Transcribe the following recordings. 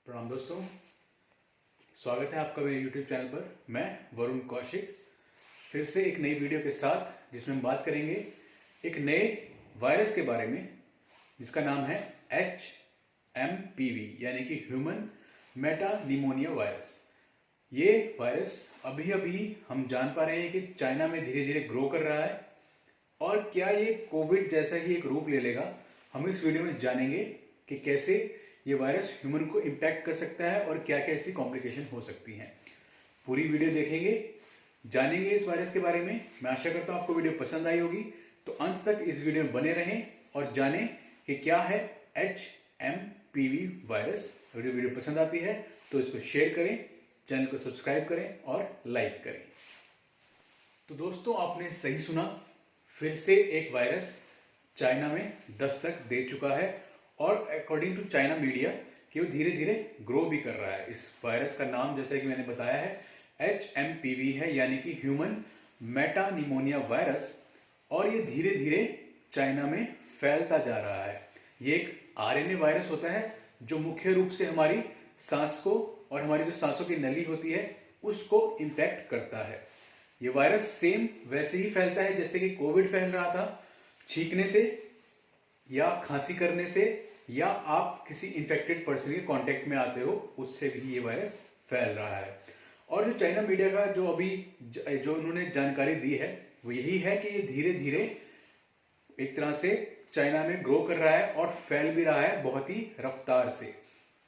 प्रणाम दोस्तों, स्वागत है आपका मेरे YouTube चैनल पर। मैं वरुण कौशिक फिर से एक नई वीडियो के साथ जिसमें हम बात करेंगे एक नए वायरस के बारे में जिसका नाम है HMPV यानी कि ह्यूमन मेटानिमोनिया वायरस। ये वायरस अभी अभी हम जान पा रहे हैं कि चाइना में धीरे धीरे ग्रो कर रहा है और क्या ये कोविड जैसा ही एक रूप ले लेगा। हम इस वीडियो में जानेंगे कि कैसे ये वायरस ह्यूमन को इम्पैक्ट कर सकता है और क्या क्या इसकी कॉम्प्लिकेशन हो सकती हैं। पूरी वीडियो देखेंगे, जानेंगे इस वायरस के बारे में। मैं आशा करता हूँ आपको वीडियो पसंद आई होगी, तो अंत तक इस वीडियो में बने रहें और जानें कि क्या है HMPV वायरस। वीडियो पसंद आती है तो इसको शेयर करें, चैनल को सब्सक्राइब करें और लाइक करें। तो दोस्तों, आपने सही सुना, फिर से एक वायरस चाइना में दस्तक दे चुका है और अकॉर्डिंग टू चाइना मीडिया कि वो धीरे धीरे ग्रो भी कर रहा है। इस वायरस का नाम जैसे कि मैंने बताया है HMPV है यानी कि ह्यूमन मेटानिमोनिया वायरस, और ये धीरे धीरे चाइना में फैलता जा रहा है। ये एक RNA वायरस होता है जो मुख्य रूप से हमारी सांस को और हमारी जो सांसों की नली होती है उसको इम्पैक्ट करता है। ये वायरस सेम वैसे ही फैलता है जैसे कि कोविड फैल रहा था, छींकने से या खांसी करने से या आप किसी इन्फेक्टेड पर्सन के कांटेक्ट में आते हो, उससे भी ये वायरस फैल रहा है। और जो चाइना मीडिया का जो उन्होंने जानकारी दी है वो यही है कि ये धीरे धीरे एक तरह से चाइना में ग्रो कर रहा है और फैल भी रहा है बहुत ही रफ्तार से।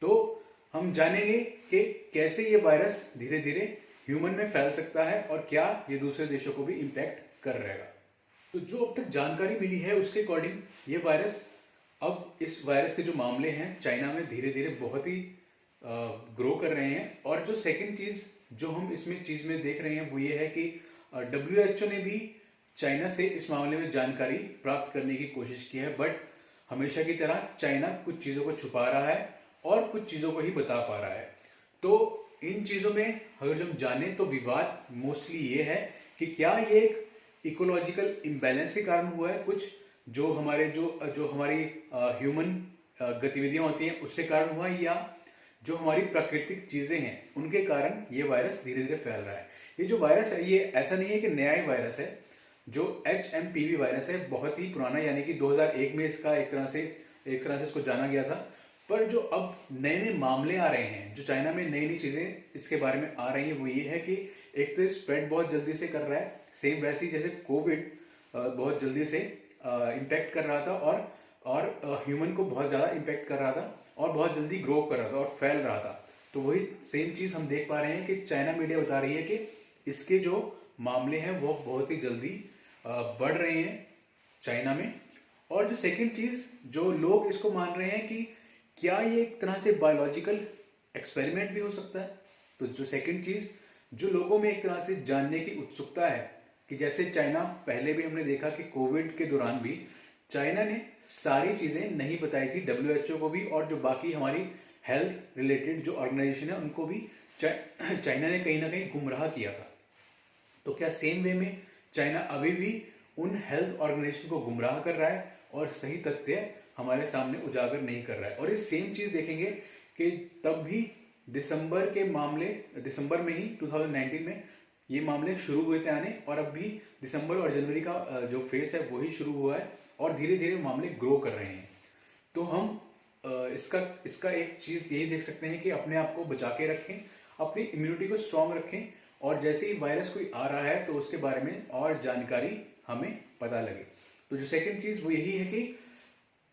तो हम जानेंगे कि कैसे ये वायरस धीरे धीरे ह्यूमन में फैल सकता है और क्या ये दूसरे देशों को भी इम्पैक्ट कर रहेगा। तो जो अब तक जानकारी मिली है उसके अकॉर्डिंग ये वायरस, अब इस वायरस के जो मामले हैं चाइना में धीरे धीरे बहुत ही ग्रो कर रहे हैं। और जो सेकंड चीज जो हम इसमें चीज में देख रहे हैं वो ये है कि WHO ने भी चाइना से इस मामले में जानकारी प्राप्त करने की कोशिश की है, बट हमेशा की तरह चाइना कुछ चीजों को छुपा रहा है और कुछ चीजों को ही बता पा रहा है। तो इन चीजों में अगर हम जाने तो विवाद मोस्टली ये है कि क्या ये एक इकोलॉजिकल इम्बैलेंस के कारण हुआ है, कुछ जो हमारी ह्यूमन गतिविधियां होती हैं उसके कारण हुआ है, या जो हमारी प्राकृतिक चीजें हैं उनके कारण ये वायरस धीरे धीरे फैल रहा है। ये जो वायरस है ये ऐसा नहीं है कि नया ही वायरस है। जो HMPV वायरस है बहुत ही पुराना, यानी कि 2001 में इसका एक तरह से इसको जाना गया था। पर जो अब नए नए मामले आ रहे हैं, जो चाइना में नई नई चीजें इसके बारे में आ रही है वो ये है कि एक तो ये स्प्रेड बहुत जल्दी से कर रहा है, सेम वैसे ही जैसे कोविड बहुत जल्दी से इम्पैक्ट कर रहा था और ह्यूमन को बहुत ज़्यादा इम्पैक्ट कर रहा था और बहुत जल्दी ग्रो कर रहा था और फैल रहा था। तो वही सेम चीज़ हम देख पा रहे हैं कि चाइना मीडिया बता रही है कि इसके जो मामले हैं वो बहुत ही जल्दी बढ़ रहे हैं चाइना में। और जो सेकेंड चीज़ जो लोग इसको मान रहे हैं कि क्या ये एक तरह से बायोलॉजिकल एक्सपेरिमेंट भी हो सकता है। तो जो सेकेंड चीज़ जो लोगों में एक तरह से जानने की उत्सुकता है कि जैसे चाइना पहले भी हमने देखा कि कोविड के दौरान भी चाइना ने सारी चीज़ें नहीं बताई थी WHO को भी, और जो बाकी हमारी हेल्थ रिलेटेड जो ऑर्गेनाइजेशन है उनको भी चाइना ने कहीं ना कहीं गुमराह किया था। तो क्या सेम वे में चाइना अभी भी उन हेल्थ ऑर्गेनाइजेशन को गुमराह कर रहा है और सही तथ्य हमारे सामने उजागर नहीं कर रहा है। और ये सेम चीज़ देखेंगे कि तब भी दिसंबर में ही 2019 में ये मामले शुरू हुए थे आने, और अब भी दिसंबर और जनवरी का जो फेस है वही शुरू हुआ है और धीरे धीरे मामले ग्रो कर रहे हैं। तो हम इसका एक चीज़ यही देख सकते हैं कि अपने आप को बचा के रखें, अपनी इम्यूनिटी को स्ट्रांग रखें, और जैसे ही वायरस कोई आ रहा है तो उसके बारे में और जानकारी हमें पता लगे। तो जो सेकेंड चीज़ वो यही है कि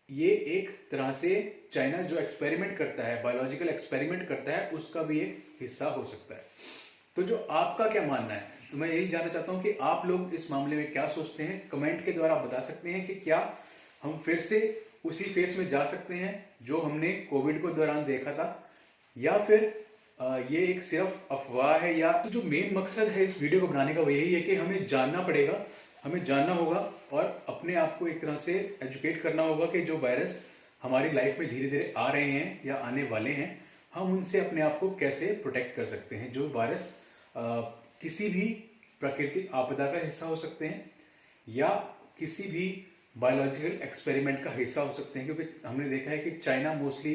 ये एक तरह से चाइना जो एक्सपेरिमेंट करता है, बायोलॉजिकल एक्सपेरिमेंट करता है, उसका भी एक हिस्सा हो सकता है। तो जो आपका क्या मानना है, तो मैं यही जानना चाहता हूं कि आप लोग इस मामले में क्या सोचते हैं। कमेंट के द्वारा बता सकते हैं कि क्या हम फिर से उसी फेस में जा सकते हैं जो हमने कोविड के दौरान देखा था, या फिर ये एक सिर्फ अफवाह है। या तो जो मेन मकसद है इस वीडियो को बनाने का वो यही है कि हमें जानना पड़ेगा, हमें जानना होगा और अपने आप को एक तरह से एजुकेट करना होगा कि जो वायरस हमारी लाइफ में धीरे धीरे आ रहे हैं या आने वाले हैं, हम उनसे अपने आप को कैसे प्रोटेक्ट कर सकते हैं। जो वायरस किसी भी प्राकृतिक आपदा का हिस्सा हो सकते हैं या किसी भी बायोलॉजिकल एक्सपेरिमेंट का हिस्सा हो सकते हैं, क्योंकि हमने देखा है कि चाइना मोस्टली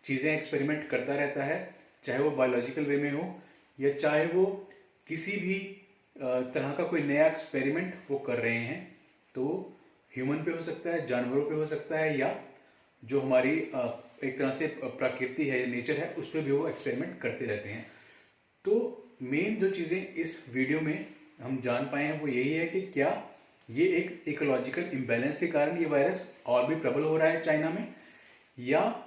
चीज़ें एक्सपेरिमेंट करता रहता है, चाहे वो बायोलॉजिकल वे में हो या चाहे वो किसी भी तरह का कोई नया एक्सपेरिमेंट वो कर रहे हैं। तो ह्यूमन पे हो सकता है, जानवरों पे हो सकता है, या जो हमारी एक तरह से प्रकृति है, नेचर है, उस पर भी वो एक्सपेरिमेंट करते रहते हैं। तो मेन जो चीज़ें इस वीडियो में हम जान पाए हैं वो यही है कि क्या ये एक इकोलॉजिकल इम्बैलेंस के कारण ये वायरस और भी प्रबल हो रहा है चाइना में, या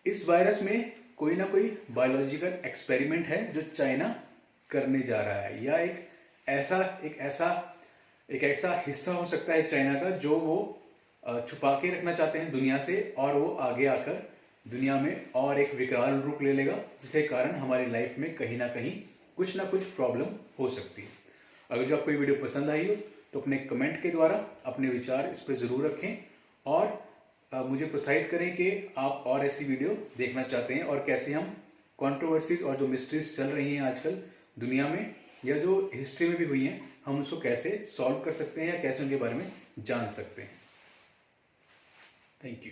इस वायरस में कोई ना कोई बायोलॉजिकल एक्सपेरिमेंट है जो चाइना करने जा रहा है, या एक ऐसा हिस्सा हो सकता है चाइना का जो वो छुपा के रखना चाहते हैं दुनिया से, और वो आगे आकर दुनिया में और एक विकराल रूप ले लेगा, जिसके कारण हमारी लाइफ में कहीं ना कहीं कुछ ना कुछ प्रॉब्लम हो सकती है। अगर जो आपको ये वीडियो पसंद आई हो तो अपने कमेंट के द्वारा अपने विचार इस पर ज़रूर रखें, और मुझे प्रोत्साहित करें कि आप और ऐसी वीडियो देखना चाहते हैं, और कैसे हम कंट्रोवर्सीज और जो मिस्ट्रीज चल रही हैं आजकल दुनिया में या जो हिस्ट्री में भी हुई हैं, हम उसको कैसे सॉल्व कर सकते हैं या कैसे उनके बारे में जान सकते हैं। Thank you.